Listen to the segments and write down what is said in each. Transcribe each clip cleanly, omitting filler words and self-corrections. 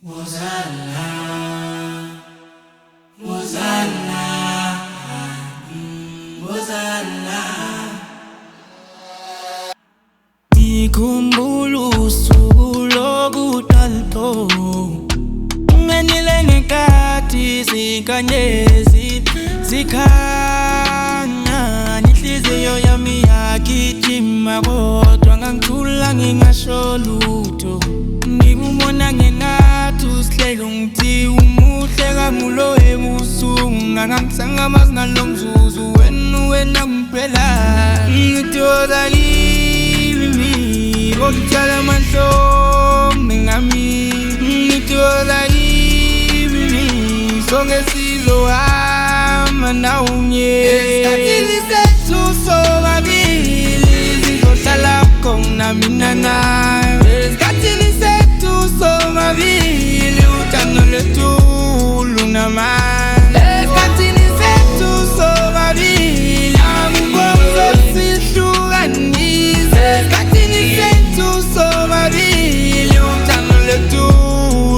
Muzala, Muzala, Muzala. Ngikhumbula usuku lokudalto, ungenile ngekhathi zinkanyezi zikhanya, inhliziyo yami yagijima kodwa ngangithula ngingasho lutho. Ngikubona ngengathi usihlelo ngithi umuhle kamulo ebusuku, ngangisangamazi nalo mzuzu wena kuphela. Ngithola kimi kokutshala amahlombe ngami, ngithola kimi sonke sizohamba nawunye. Esikhathini sethu sobabili sizohlala khona mina nawe. Esikhathini sethu sobabili uthando lwethu lunamandla. Esikhathini sethu sobabili angiboni sihlukanise. Esikhathini sethu sobabili uthando lwethu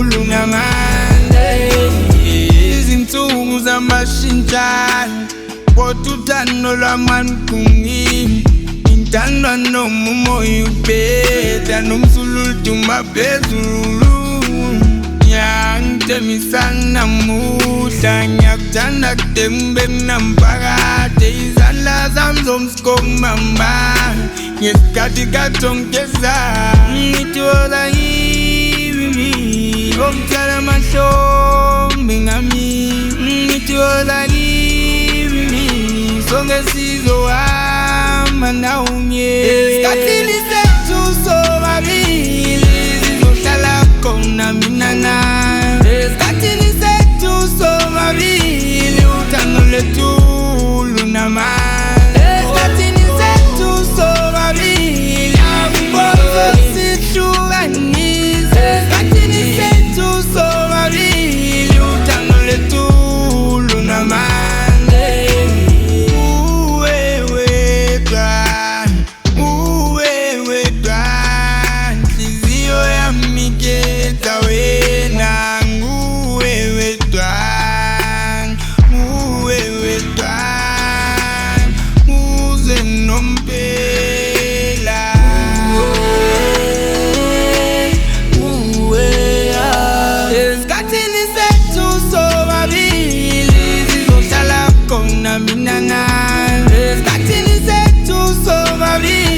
lunamandla. Izinsuku zamashintshana kodwa uthando lwamani kungimi. Ngithandwa noma umoya ubheda nomsululu uduma phezulu. Ngiyangithembisa namuhla ngiyakuthanda kude ngibe namphakade. Izandla zami zomsikomamba ngesikhathi kathongeza. Ngithola kimi kokutshala amahlombe ngami, ngithola kimi sonke sizohamba nawunye. Esikhathini sethu sobabili sizohlala khona mina nawe. Esikhathini sethu sobabili uthando lwethu lunamandla. Esikhathini sethu sobabili angiboni sihlukanise. Esikhathini sethu sobabili uthando lwethu lunamandla. Mina nawe. Esikhathini sethu sobabili